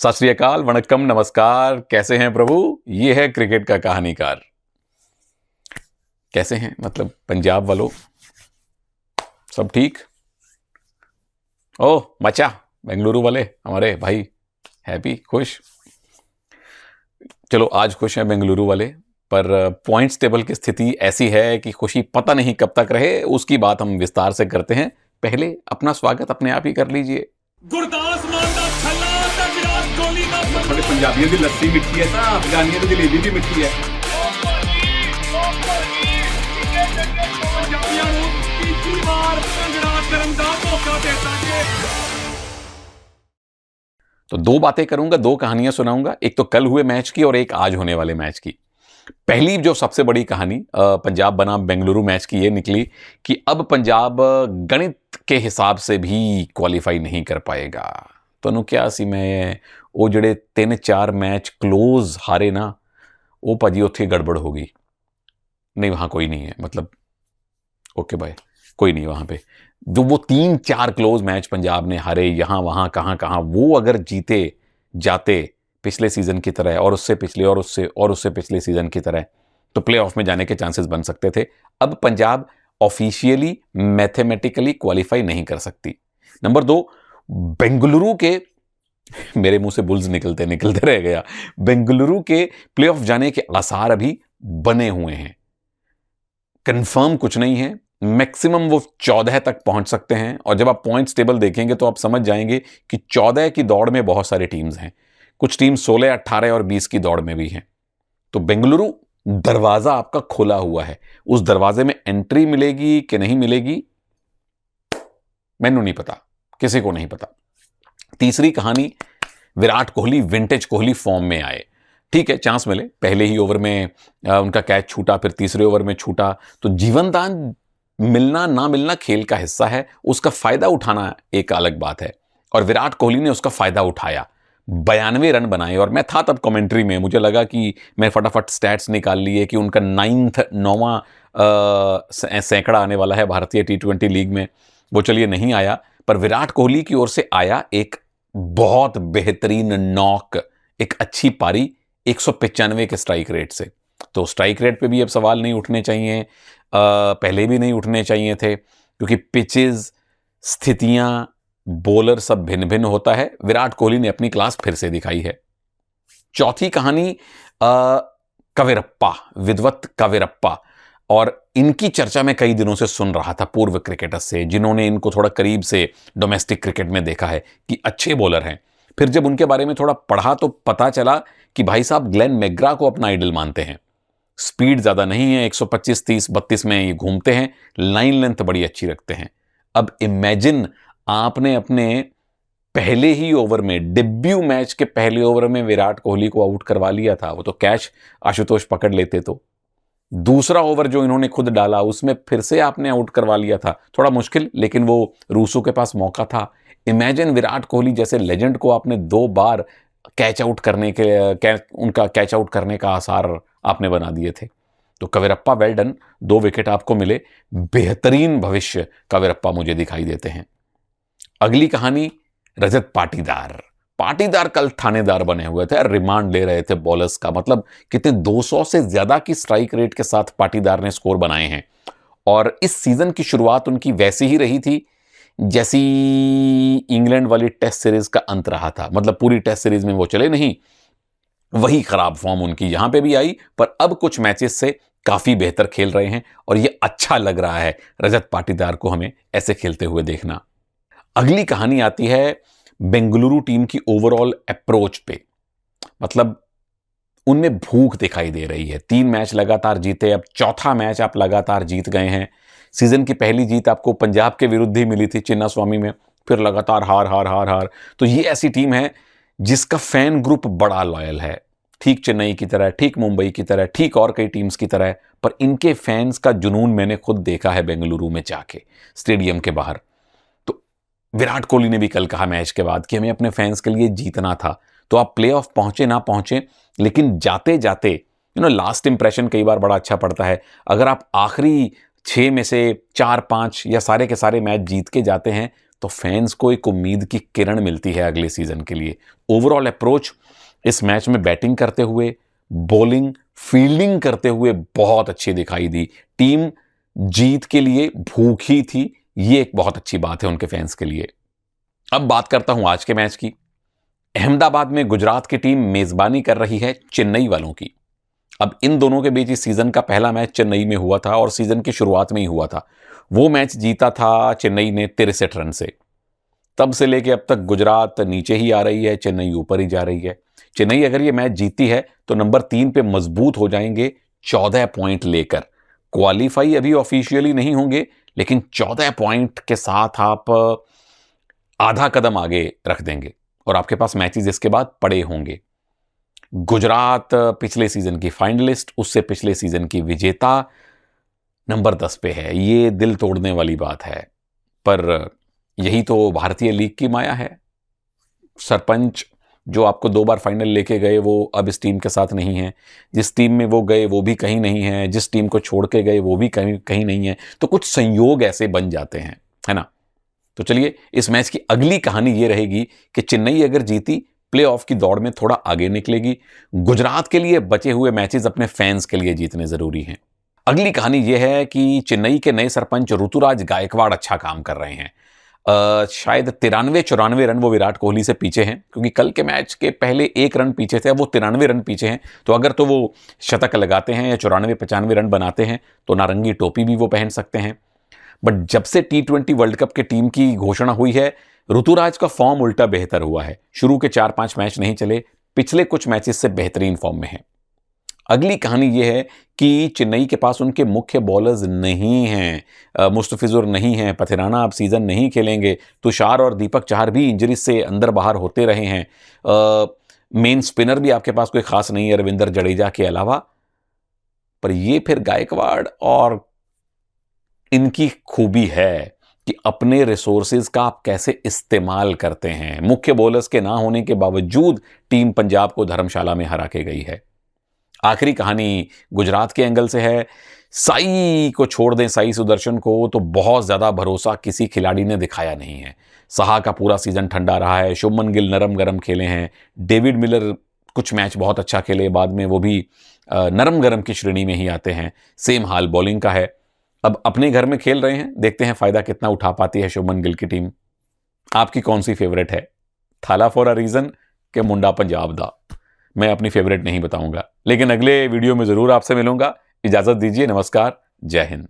सत श्री अकाल, वणक्कम, नमस्कार। कैसे हैं प्रभु? ये है क्रिकेट का कहानीकार। कैसे हैं मतलब पंजाब वालों? सब ठीक? ओह मचा, बेंगलुरु वाले हमारे भाई हैप्पी, खुश। चलो आज खुश हैं बेंगलुरु वाले, पर पॉइंट्स टेबल की स्थिति ऐसी है कि खुशी पता नहीं कब तक रहे। उसकी बात हम विस्तार से करते हैं। पहले अपना स्वागत अपने आप ही कर लीजिए। गुरदास मान दा छल्ला ते विराट कोहली दा थोड़े पंजाबियों की लस्सी मिठी है ना, अफगानियों की जलेबी भी मिठी है। पंजाबियों ਨੂੰ ਤੀਜੀ ਵਾਰ ਭੰਗੜਾ ਕਰਨ ਦਾ ਮੌਕਾ ਦਿੱਤਾ ਗਿਆ। तो दो बातें करूंगा, दो कहानियां सुनाऊंगा, एक तो कल हुए मैच की और एक आज होने वाले मैच की। पहली जो सबसे बड़ी कहानी पंजाब बनाम बेंगलुरु मैच की ये निकली कि अब पंजाब गणित के हिसाब से भी क्वालिफाई नहीं कर पाएगा। तो क्या सी मैं वो जड़े 3-4 मैच क्लोज हारे ना, वो भाजी उत्थे गड़बड़ हो गई। नहीं वहां कोई नहीं है, मतलब ओके बाय, कोई नहीं वहां पे। जो वो 3-4 क्लोज मैच पंजाब ने हारे यहां वहां कहां कहां, वो अगर जीते जाते पिछले सीजन की तरह और उससे पिछले और उससे पिछले सीजन की तरह, तो प्लेऑफ में जाने के चांसेस बन सकते थे। अब पंजाब ऑफिशियली मैथमेटिकली क्वालिफाई नहीं कर सकती। नंबर 2, बेंगलुरु के मेरे मुंह से बुल्स निकलते निकलते रह गया। बेंगलुरु के प्लेऑफ जाने के आसार अभी बने हुए हैं, कंफर्म कुछ नहीं है। मैक्सिमम वो 14 तक पहुंच सकते हैं, और जब आप पॉइंट्स टेबल देखेंगे तो आप समझ जाएंगे कि 14 की दौड़ में बहुत सारी टीम्स हैं। कुछ टीम 16, 18 और 20 की दौड़ में भी हैं। तो बेंगलुरु दरवाजा आपका खुला हुआ है। उस दरवाजे में एंट्री मिलेगी कि नहीं मिलेगी मैनू नहीं पता, किसी को नहीं पता। तीसरी कहानी, विराट कोहली विंटेज कोहली फॉर्म में आए। ठीक है, चांस मिले, पहले ही ओवर में उनका कैच छूटा, फिर तीसरे ओवर में छूटा, तो जीवन दान मिलना ना मिलना खेल का हिस्सा है। उसका फायदा उठाना एक अलग बात है, और विराट कोहली ने उसका फायदा उठाया। 92 रन बनाए, और मैं था तब कमेंट्री में, मुझे लगा कि मैं फटाफट स्टैट्स निकाल लिए कि उनका 9वां सैकड़ा आने वाला है भारतीय T20 लीग में। वो चलिए नहीं आया, पर विराट कोहली की ओर से आया एक बहुत बेहतरीन नॉक, एक अच्छी पारी 195 के स्ट्राइक रेट से। तो स्ट्राइक रेट पे भी अब सवाल नहीं उठने चाहिए, पहले भी नहीं उठने चाहिए थे, क्योंकि पिचेस, स्थितियां, बॉलर सब भिन्न भिन्न होता है। विराट कोहली ने अपनी क्लास फिर से दिखाई है। चौथी कहानी, कवेरप्पा, विद्वत कवेरप्पा, और इनकी चर्चा मैं कई दिनों से सुन रहा था पूर्व क्रिकेटर्स से, जिन्होंने इनको थोड़ा करीब से डोमेस्टिक क्रिकेट में देखा है कि अच्छे बॉलर हैं। फिर जब उनके बारे में थोड़ा पढ़ा तो पता चला कि भाई साहब ग्लेन मैकग्रा को अपना आइडल मानते हैं। स्पीड ज्यादा नहीं है, 125, 30, 32 में ये घूमते हैं, लाइन लेंथ बड़ी अच्छी रखते हैं। अब इमेजिन आपने अपने पहले ही ओवर में, डेब्यू मैच के पहले ओवर में विराट कोहली को आउट करवा लिया था। वो तो कैच आशुतोष पकड़ लेते। तो दूसरा ओवर जो इन्होंने खुद डाला उसमें फिर से आपने आउट करवा लिया था। थोड़ा मुश्किल, लेकिन वो रूसो के पास मौका था। इमेजिन विराट कोहली जैसे लेजेंड को आपने 2 बार कैच आउट करने के उनका कैच आउट करने का आसार आपने बना दिए थे। तो कवेरप्पा वेल डन, 2 विकेट आपको मिले, बेहतरीन भविष्य कवेरप्पा मुझे दिखाई देते हैं। अगली कहानी, रजत पाटीदार कल थानेदार बने हुए थे, रिमांड ले रहे थे बॉलर्स का। मतलब कितने 200 से ज्यादा की स्ट्राइक रेट के साथ पाटीदार ने स्कोर बनाए हैं। और इस सीजन की शुरुआत उनकी वैसी ही रही थी जैसी इंग्लैंड वाली टेस्ट सीरीज का अंत रहा था। मतलब पूरी टेस्ट सीरीज में वो चले नहीं, वही खराब फॉर्म उनकी यहां पे भी आई, पर अब कुछ मैचेस से काफी बेहतर खेल रहे हैं, और ये अच्छा लग रहा है रजत पाटीदार को हमें ऐसे खेलते हुए देखना। अगली कहानी आती है बेंगलुरु टीम की ओवरऑल अप्रोच पे। मतलब उनमें भूख दिखाई दे रही है। 3 मैच लगातार जीते, अब चौथा मैच आप लगातार जीत गए हैं। सीजन की पहली जीत आपको पंजाब के विरुद्ध ही मिली थी चिन्ना स्वामी में, फिर लगातार हार हार हार हार। तो ये ऐसी टीम है जिसका फैन ग्रुप बड़ा लॉयल है, ठीक चेन्नई की तरह, ठीक मुंबई की तरह, ठीक और कई टीम्स की तरह। पर इनके फैंस का जुनून मैंने खुद देखा है बेंगलुरु में जाके, स्टेडियम के बाहर। तो विराट कोहली ने भी कल कहा मैच के बाद कि हमें अपने फैंस के लिए जीतना था। तो आप प्ले ऑफ पहुंचे ना पहुंचे, लेकिन जाते जाते लास्ट इंप्रेशन कई बार बड़ा अच्छा पड़ता है। अगर आप आखिरी 6 में से 4-5 या सारे के सारे मैच जीत के जाते हैं, तो फैंस को एक उम्मीद की किरण मिलती है अगले सीजन के लिए। ओवरऑल अप्रोच इस मैच में बैटिंग करते हुए, बॉलिंग, फील्डिंग करते हुए बहुत अच्छी दिखाई दी। टीम जीत के लिए भूखी थी, ये एक बहुत अच्छी बात है उनके फैंस के लिए। अब बात करता हूं आज के मैच की। अहमदाबाद में गुजरात की टीम मेजबानी कर रही है चेन्नई वालों की। अब इन दोनों के बीच इस सीजन का पहला मैच चेन्नई में हुआ था और सीजन की शुरुआत में ही हुआ था। वो मैच जीता था चेन्नई ने 63 रन से। तब से लेके अब तक गुजरात नीचे ही आ रही है, चेन्नई ऊपर ही जा रही है। चेन्नई अगर ये मैच जीतती है तो नंबर 3 पे मजबूत हो जाएंगे 14 पॉइंट लेकर। क्वालिफाई अभी ऑफिशियली नहीं होंगे, लेकिन 14 पॉइंट के साथ आप आधा कदम आगे रख देंगे और आपके पास मैचेस इसके बाद पड़े होंगे। गुजरात पिछले सीजन की फाइनलिस्ट, उससे पिछले सीजन की विजेता, नंबर 10 पे है। ये दिल तोड़ने वाली बात है, पर यही तो भारतीय लीग की माया है। सरपंच जो आपको 2 बार फाइनल लेके गए वो अब इस टीम के साथ नहीं है, जिस टीम में वो गए वो भी कहीं नहीं है, जिस टीम को छोड़ के गए वो भी कहीं नहीं है। तो कुछ संयोग ऐसे बन जाते हैं, है ना। तो चलिए, इस मैच की अगली कहानी ये रहेगी कि चेन्नई अगर जीती प्लेऑफ की दौड़ में थोड़ा आगे निकलेगी। गुजरात के लिए बचे हुए मैचेस अपने फैंस के लिए जीतने जरूरी हैं। अगली कहानी यह है कि चेन्नई के नए सरपंच ऋतुराज गायकवाड़ अच्छा काम कर रहे हैं। शायद 93-94 रन वो विराट कोहली से पीछे हैं, क्योंकि कल के मैच के पहले 1 रन पीछे थे, अब वो 93 रन पीछे हैं। तो अगर तो वो शतक लगाते हैं या 94-95 रन बनाते हैं तो नारंगी टोपी भी वो पहन सकते हैं। बट जब से T20 वर्ल्ड कप के टीम की घोषणा हुई है, ऋतुराज का फॉर्म उल्टा बेहतर हुआ है। शुरू के 4-5 मैच नहीं चले, पिछले कुछ मैचेस से बेहतरीन फॉर्म में है। अगली कहानी यह है कि चेन्नई के पास उनके मुख्य बॉलर्स नहीं हैं। मुस्तफिजुर नहीं है, पथिराना अब सीजन नहीं खेलेंगे, तुषार और दीपक चाहर भी इंजरी से अंदर बाहर होते रहे हैं। मेन स्पिनर भी आपके पास कोई खास नहीं है रविंद्र जडेजा के अलावा। पर ये फिर गायकवाड़ और इनकी खूबी है कि अपने रिसोर्सेज का आप कैसे इस्तेमाल करते हैं। मुख्य बॉलर्स के ना होने के बावजूद टीम पंजाब को धर्मशाला में हरा के गई है। आखिरी कहानी गुजरात के एंगल से है। साई को छोड़ दें, साई सुदर्शन को, तो बहुत ज्यादा भरोसा किसी खिलाड़ी ने दिखाया नहीं है। साहा का पूरा सीजन ठंडा रहा है, शुभमन गिल नरम गरम खेले हैं, डेविड मिलर कुछ मैच बहुत अच्छा खेले, बाद में वो भी नरम गरम की श्रेणी में ही आते हैं। सेम हाल बॉलिंग का है। अब अपने घर में खेल रहे हैं, देखते हैं फायदा कितना उठा पाती है शुभमन गिल की टीम। आपकी कौन सी फेवरेट है? थाला फॉर अ रीजन के मुंडा पंजाब दा? मैं अपनी फेवरेट नहीं बताऊंगा, लेकिन अगले वीडियो में जरूर आपसे मिलूंगा। इजाजत दीजिए, नमस्कार, जय हिंद।